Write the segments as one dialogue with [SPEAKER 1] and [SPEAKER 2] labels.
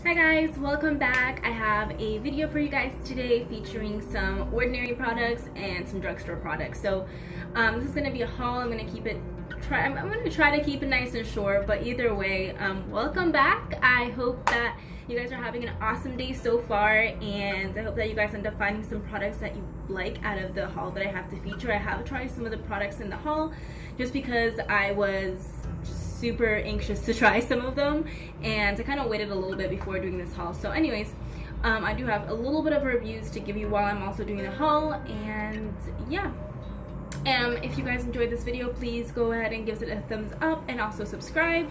[SPEAKER 1] Hi guys, welcome back. I have a video for you guys today featuring some Ordinary products and some drugstore products. So this is going to be a haul. I'm going to try to keep it nice and short, but either way, welcome back. I hope that you guys are having an awesome day so far, and I hope that you guys end up finding some products that you like out of the haul that I have to feature. I have tried some of the products in the haul just because I was super anxious to try some of them, and I kind of waited a little bit before doing this haul. So anyways, I do have a little bit of reviews to give you while I'm also doing the haul, and yeah. If you guys enjoyed this video, please go ahead and give it a thumbs up and also subscribe,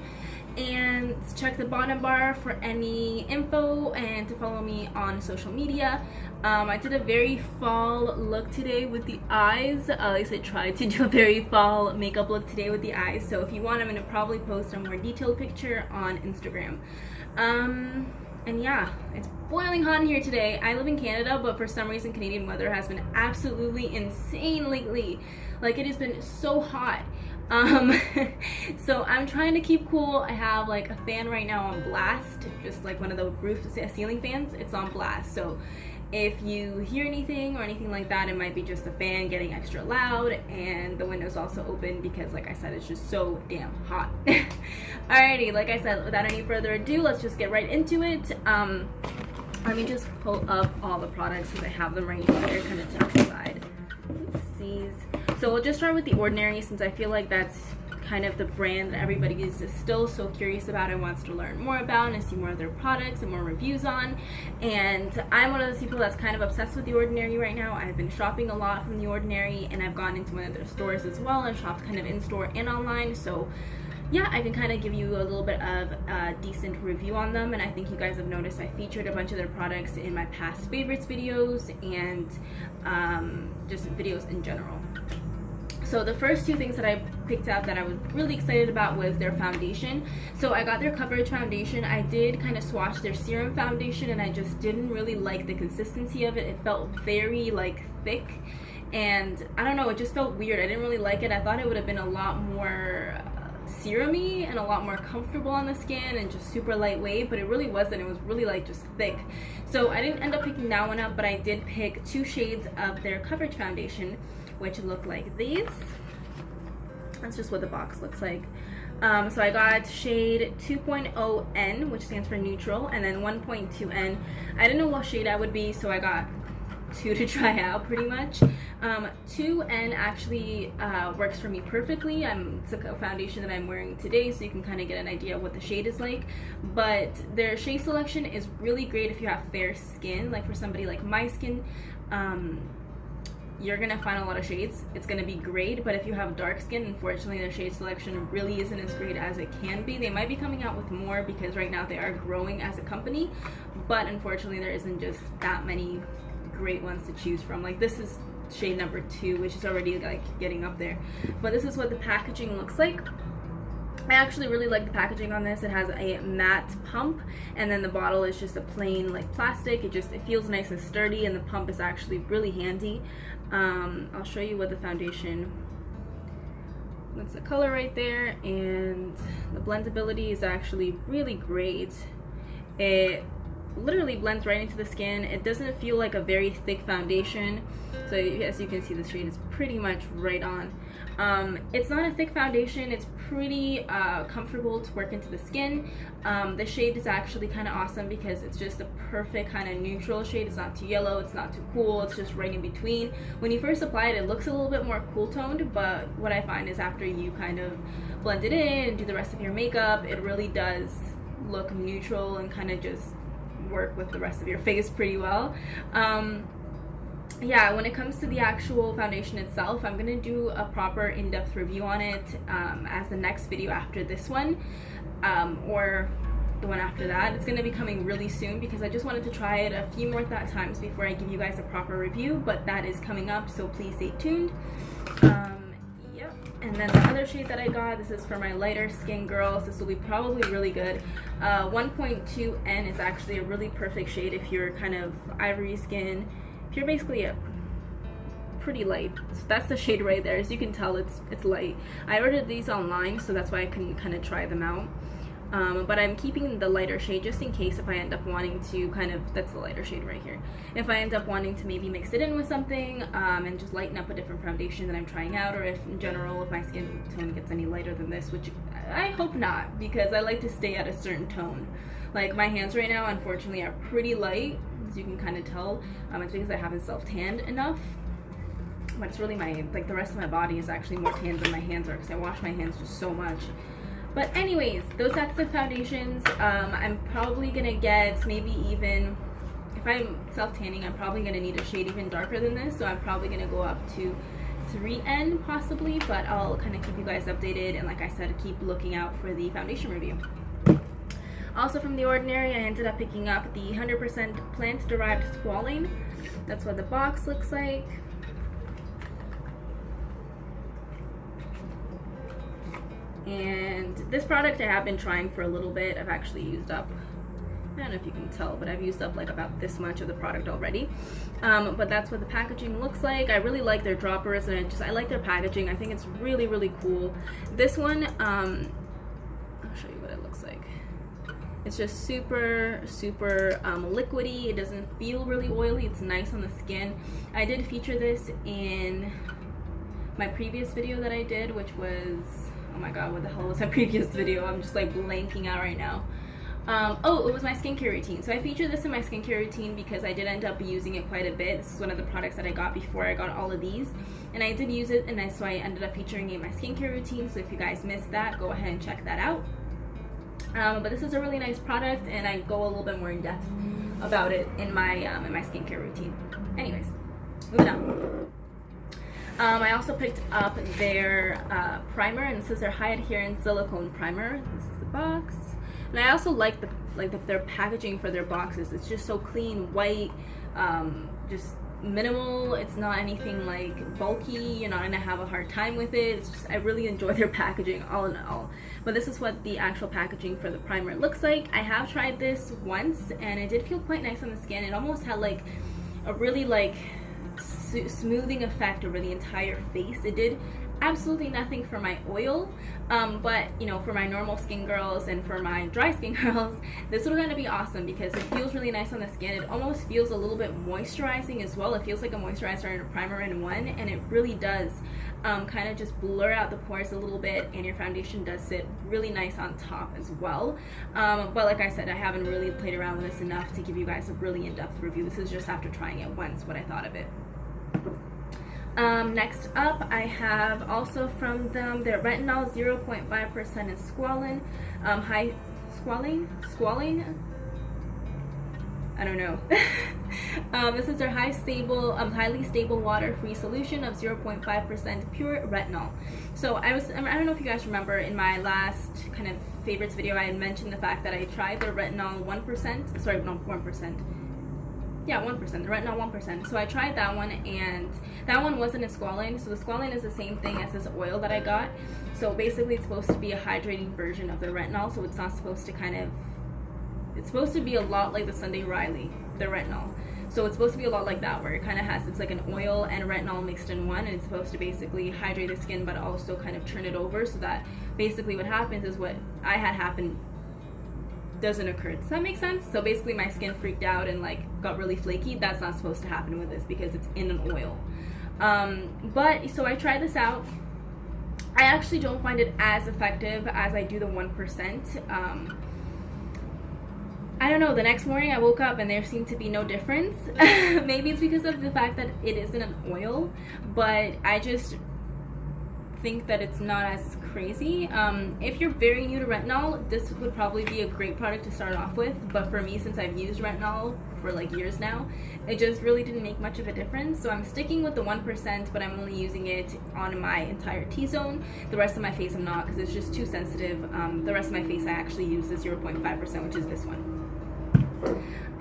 [SPEAKER 1] and check the bottom bar for any info and to follow me on social media. I did a very fall look today with the eyes. At least I tried to do a very fall makeup look today with the eyes. So if you want, I'm going to probably post a more detailed picture on Instagram. And yeah, it's boiling hot in here today. I live in Canada, but for some reason Canadian weather has been absolutely insane lately. Like, it has been so hot. So I'm trying to keep cool. I have like a fan right now on blast, just like one of the roof ceiling fans. It's on blast, so if you hear anything or anything like that, it might be just the fan getting extra loud, and the window's also open because, like I said, it's just so damn hot. Alrighty, like I said, without any further ado, let's just get right into it. Let me just pull up all the products because I have them right here, kind of to the side. Oopsies. So we'll just start with the Ordinary, since I feel like that's kind of the brand that everybody is still so curious about and wants to learn more about and see more of their products and more reviews on. And I'm one of those people that's kind of obsessed with the Ordinary right now. I've been shopping a lot from the Ordinary, and I've gone into one of their stores as well and shopped kind of in store and online. So yeah, I can kind of give you a little bit of a decent review on them, and I think you guys have noticed I featured a bunch of their products in my past favorites videos and just videos in general. So the first two things that I picked up that I was really excited about was their foundation. So I got their coverage foundation. I did kind of swatch their serum foundation, and I just didn't really like the consistency of it. It felt very like thick, and I don't know, it just felt weird. I didn't really like it. I thought it would have been a lot more serum-y and a lot more comfortable on the skin and just super lightweight, but it really wasn't. It was really like just thick. So I didn't end up picking that one up, but I did pick two shades of their coverage foundation, which look like these. That's just what the box looks like. So I got shade 2.0N, which stands for neutral, and then 1.2N. I didn't know what shade I would be, so I got two to try out pretty much. 2N actually works for me perfectly. It's a foundation that I'm wearing today, so you can kind of get an idea of what the shade is like. But their shade selection is really great if you have fair skin. Like for somebody like my skin, you're gonna find a lot of shades. It's gonna be great. But if you have dark skin, unfortunately their shade selection really isn't as great as it can be. They might be coming out with more because right now they are growing as a company, but unfortunately there isn't just that many great ones to choose from. Like, this is shade number 2, which is already like getting up there, but this is what the packaging looks like. I actually really like the packaging on this. It has a matte pump, and then the bottle is just a plain like plastic. It feels nice and sturdy, and the pump is actually really handy. I'll show you what the foundation, that's the color right there, and the blendability is actually really great. It literally blends right into the skin. It doesn't feel like a very thick foundation, so as you can see, the shade is pretty much right on. It's not a thick foundation. It's pretty comfortable to work into the skin. The shade is actually kind of awesome because it's just a perfect kind of neutral shade. It's not too yellow, it's not too cool, it's just right in between. When you first apply it, it looks a little bit more cool toned, but what I find is after you kind of blend it in and do the rest of your makeup, it really does look neutral and kind of just work with the rest of your face pretty well. Yeah, when it comes to the actual foundation itself, I'm gonna do a proper in-depth review on it as the next video after this one, or the one after that. It's gonna be coming really soon because I just wanted to try it a few more times before I give you guys a proper review, but that is coming up, so please stay tuned. Yep. And then the other shade that I got, this is for my lighter skin girls. This will be probably really good. 1.2N is actually a really perfect shade if you're kind of ivory skin. If you're basically a pretty light, so that's the shade right there. As you can tell, it's light. I ordered these online, so that's why I can kind of try them out. but I'm keeping the lighter shade just in case if I end up wanting to kind of, that's the lighter shade right here, if I end up wanting to maybe mix it in with something and just lighten up a different foundation that I'm trying out, or if in general if my skin tone gets any lighter than this, which I hope not, because I like to stay at a certain tone. Like my hands right now unfortunately are pretty light, as you can kind of tell. It's because I haven't self-tanned enough, but it's really my, like the rest of my body is actually more tanned than my hands are because I wash my hands just so much. But anyways, that's the foundations. I'm probably gonna get maybe even, if I'm self-tanning, I'm probably gonna need a shade even darker than this, so I'm probably gonna go up to 3N possibly, but I'll kind of keep you guys updated, and like I said, keep looking out for the foundation review. Also from The Ordinary, I ended up picking up the 100% plant-derived squalane. That's what the box looks like. And this product I have been trying for a little bit. I've actually used up, I don't know if you can tell, but I've used up like about this much of the product already. But that's what the packaging looks like. I really like their droppers, and I like their packaging. I think it's really, really cool. This one, I'll show you what it looks like. It's just super, super liquidy. It doesn't feel really oily. It's nice on the skin. I did feature this in my previous video that I did, which was, oh my god, what the hell was my previous video? I'm just like blanking out right now. Oh, it was my skincare routine. So I featured this in my skincare routine because I did end up using it quite a bit. This is one of the products that I got before I got all of these, and I did use it, and so I ended up featuring it in my skincare routine. So if you guys missed that, go ahead and check that out. But this is a really nice product, and I go a little bit more in depth about it in my skincare routine. Anyways, moving on. I also picked up their primer, and this is their high adherence silicone primer. This is the box, and I also like their packaging for their boxes. It's just so clean, white, just minimal. It's not anything like bulky. You're not gonna have a hard time with it. It's just, I really enjoy their packaging all in all. But this is what the actual packaging for the primer looks like. I have tried this once, and it did feel quite nice on the skin. It almost had like a really like smoothing effect over the entire face. It did absolutely nothing for my oil, but you know, for my normal skin girls and for my dry skin girls, this is going to be awesome because it feels really nice on the skin. It almost feels a little bit moisturizing as well. It feels like a moisturizer and a primer in one, and it really does kind of just blur out the pores a little bit, and your foundation does sit really nice on top as well. But like I said, I haven't really played around with this enough to give you guys a really in-depth review. This is just after trying it once what I thought of it. Next up, I have also from them their retinol 0.5% is squalane, squalane. I don't know. This is their highly stable water-free solution of 0.5% pure retinol. So I don't know if you guys remember in my last kind of favorites video, I had mentioned the fact that I tried the retinol 1%. Sorry, not 1%. Yeah, 1%, the retinol 1%. So I tried that one, and that one wasn't a squalane. So the squalane is the same thing as this oil that I got. So basically it's supposed to be a hydrating version of the retinol. So it's not supposed to it's supposed to be a lot like the Sunday Riley, the retinol. So it's supposed to be a lot like that, where it kind of it's like an oil and retinol mixed in one, and it's supposed to basically hydrate the skin, but also kind of turn it over, so that basically what happens is what I had happen doesn't occur. Does that make sense? So basically my skin freaked out and like got really flaky. That's not supposed to happen with this because it's in an oil. But so I tried this out. I actually don't find it as effective as I do the 1%. I don't know, the next morning I woke up and there seemed to be no difference. Maybe it's because of the fact that it isn't an oil, but I just think that it's not as crazy. If you're very new to retinol, this would probably be a great product to start off with, but for me, since I've used retinol for like years now, it just really didn't make much of a difference. So I'm sticking with the 1%, but I'm only using it on my entire T-zone. The rest of my face I'm not, because it's just too sensitive. The rest of my face I actually use the 0.5%, which is this one.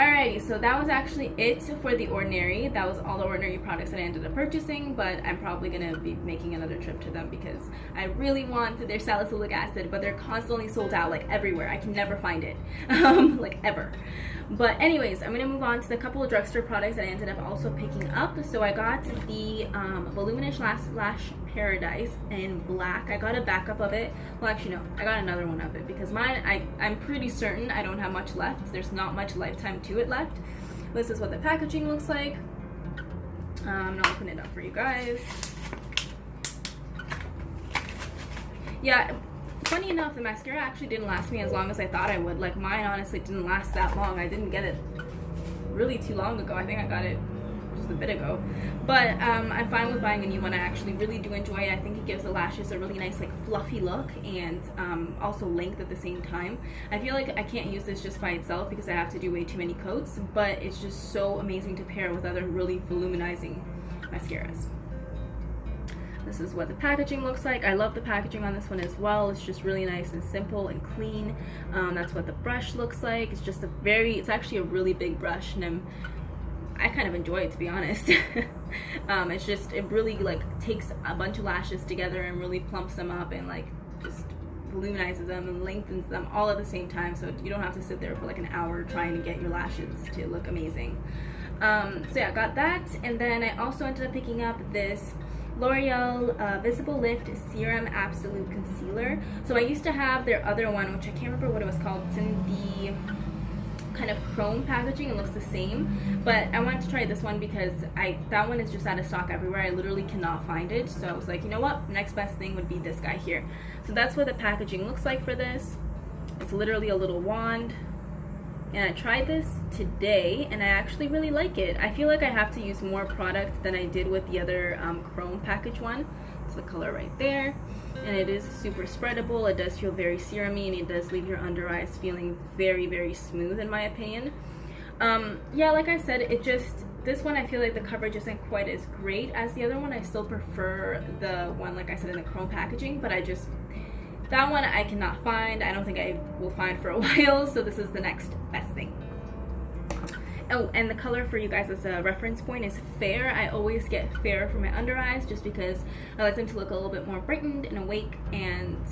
[SPEAKER 1] Alright, Alrighty, so that was actually it for The Ordinary. That was all the Ordinary products that I ended up purchasing, but I'm probably going to be making another trip to them because I really want their salicylic acid, but they're constantly sold out, like everywhere. I can never find it, like ever. But anyways, I'm going to move on to the couple of drugstore products that I ended up also picking up. So I got the Voluminous Lash Paradise in black. I got a backup of it. Well, actually no, I got another one of it because mine, I'm pretty certain I don't have much left. There's not much lifetime to it left. This is what the packaging looks like. I'm gonna open it up for you guys. Yeah, funny enough, the mascara actually didn't last me as long as I thought I would. Like mine honestly didn't last that long. I didn't get it really too long ago. I think I got it just a bit ago, but I'm fine with buying a new one. I actually really do enjoy it. I think it gives the lashes a really nice like fluffy look and also length at the same time. I feel like I can't use this just by itself because I have to do way too many coats, but it's just so amazing to pair with other really voluminizing mascaras. This is what the packaging looks like. I love the packaging on this one as well. It's just really nice and simple and clean. That's what the brush looks like. It's just it's actually a really big brush, and I kind of enjoy it, to be honest. It really like takes a bunch of lashes together and really plumps them up and like just voluminizes them and lengthens them all at the same time, so you don't have to sit there for like an hour trying to get your lashes to look amazing. So yeah, I got that, and then I also ended up picking up this L'Oreal Visible Lift Serum Absolute Concealer. So I used to have their other one, which I can't remember what it was called. It's in the kind of chrome packaging. It looks the same, but I wanted to try this one because that one is just out of stock everywhere. I literally cannot find it, so I was like, you know what, next best thing would be this guy here. So that's what the packaging looks like for this. It's literally a little wand, and I tried this today and I actually really like it. I feel like I have to use more product than I did with the other chrome package one. It's the color right there, and it is super spreadable. It does feel very serumy, and it does leave your under eyes feeling very, very smooth in my opinion. Yeah, like I said, this one I feel like the coverage isn't quite as great as the other one. I still prefer the one, like I said, in the chrome packaging, but that one I cannot find. I don't think I will find for a while, so this is the next best thing. Oh, and the color for you guys as a reference point is Fair. I always get Fair for my under eyes just because I like them to look a little bit more brightened and awake, and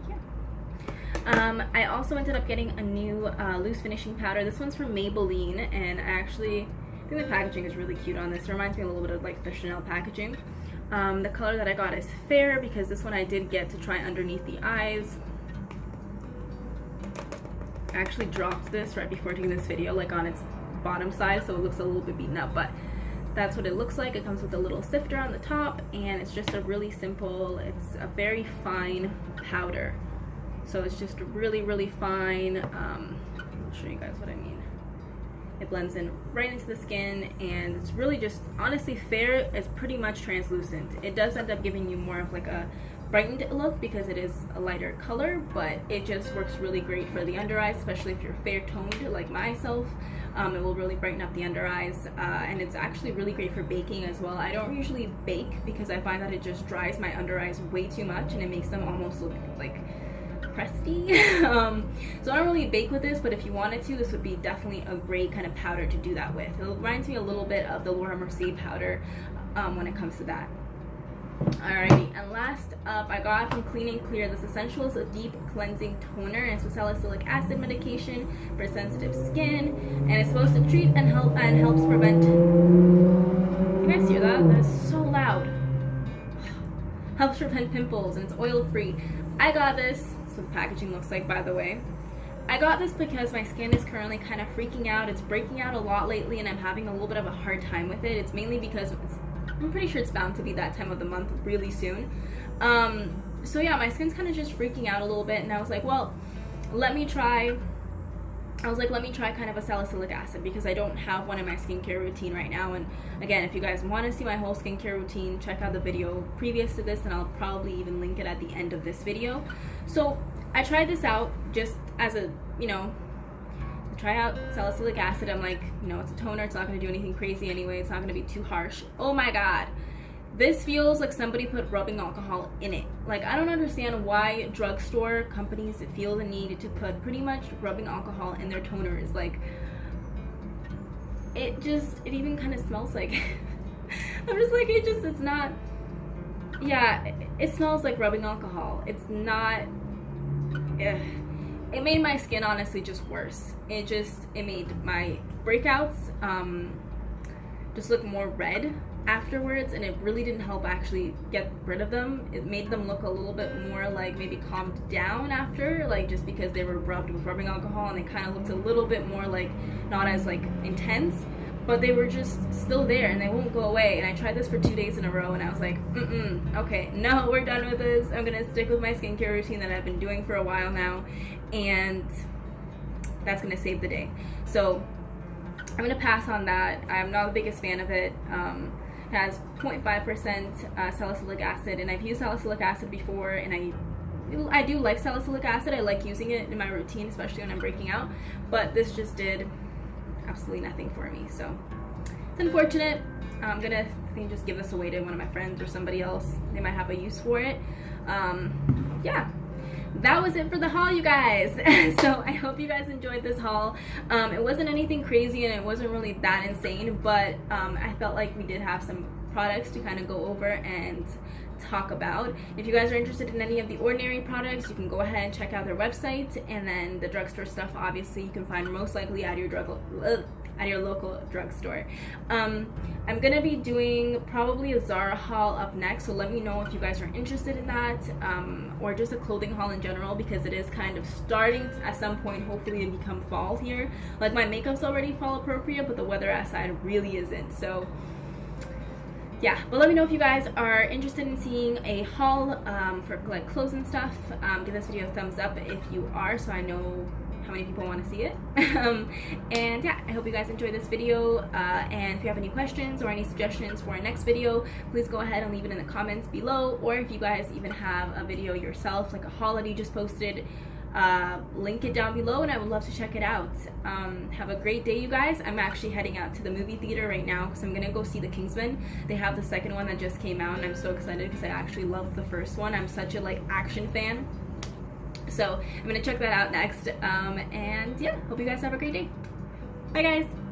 [SPEAKER 1] yeah. I also ended up getting a new loose finishing powder. This one's from Maybelline, and I think the packaging is really cute on this. It reminds me a little bit of like the Chanel packaging. The color that I got is Fair because this one I did get to try underneath the eyes. I actually dropped this right before doing this video, like on its bottom side, so it looks a little bit beaten up, but that's what it looks like. It comes with a little sifter on the top, and it's just a really simple, it's a very fine powder. So it's just really, really fine. I'll show you guys what I mean. It blends in right into the skin, and it's really just, honestly, Fair is pretty much translucent. It does end up giving you more of like a brightened look because it is a lighter color, but it just works really great for the under eyes, especially if you're fair toned like myself. It will really brighten up the under eyes, and it's actually really great for baking as well. I don't usually bake because I find that it just dries my under eyes way too much and it makes them almost look like crusty. So I don't really bake with this, but if you wanted to, this would be definitely a great kind of powder to do that with. It reminds me a little bit of the Laura Mercier powder when it comes to that. Alrighty, and last up, I got from Clean & Clear this Essentials Deep Cleansing Toner, and it's with salicylic acid medication for sensitive skin, and it's supposed to treat and helps prevent. You guys hear that? That's so loud. Helps prevent pimples, and it's oil free. I got this. That's what the packaging looks like, by the way. I got this because my skin is currently kind of freaking out. It's breaking out a lot lately, and I'm having a little bit of a hard time with it. It's mainly because I'm pretty sure it's bound to be that time of the month really soon. So yeah, my skin's kind of just freaking out a little bit, and I was like, well, let me try kind of a salicylic acid because I don't have one in my skincare routine right now. And again, if you guys want to see my whole skincare routine, check out the video previous to this, and I'll probably even link it at the end of this video. So I tried this out just as a, try out salicylic acid. I'm like, it's a toner, it's not going to do anything crazy anyway, it's not going to be too harsh. Oh my god, this feels like somebody put rubbing alcohol in it. Like, I don't understand why drugstore companies feel the need to put pretty much rubbing alcohol in their toners. Like, it even kind of smells like I'm just like, it's not, yeah, it smells like rubbing alcohol. It's not, it made my skin honestly just worse. It made my breakouts just look more red afterwards, and it really didn't help actually get rid of them. It made them look a little bit more like maybe calmed down after, like just because they were rubbed with rubbing alcohol, and they kind of looked a little bit more like not as like intense, but they were just still there and they won't go away. And I tried this for 2 days in a row and I was like, okay, no, we're done with this. I'm gonna stick with my skincare routine that I've been doing for a while now, and that's gonna save the day. So I'm gonna pass on that. I'm not the biggest fan of it. It has 0.5% salicylic acid, and I've used salicylic acid before, and I do like salicylic acid. I like using it in my routine, especially when I'm breaking out, but this just did absolutely nothing for me. So it's unfortunate. I'm gonna, I think, just give this away to one of my friends or somebody else. They might have a use for it. Yeah, that was it for the haul, you guys. So I hope you guys enjoyed this haul. It wasn't anything crazy and it wasn't really that insane, but I felt like we did have some products to kind of go over and talk about. If you guys are interested in any of the Ordinary products, you can go ahead and check out their website, and then the drugstore stuff obviously you can find most likely at your local drugstore. I'm gonna be doing probably a Zara haul up next, so let me know if you guys are interested in that, or just a clothing haul in general, because it is kind of starting at some point hopefully to become fall here. Like my makeup's already fall appropriate, but the weather outside really isn't. So yeah, but let me know if you guys are interested in seeing a haul for like clothes and stuff. Give this video a thumbs up if you are, so I know how many people want to see it. And yeah, I hope you guys enjoyed this video, and if you have any questions or any suggestions for our next video, please go ahead and leave it in the comments below, or if you guys even have a video yourself, like a haul that you just posted, link it down below and I would love to check it out. Have a great day, you guys. I'm actually heading out to the movie theater right now because I'm gonna go see The Kingsman. They have the second one that just came out, and I'm so excited because I actually loved the first one. I'm such a like action fan, so I'm gonna check that out next. And yeah, hope you guys have a great day. Bye guys.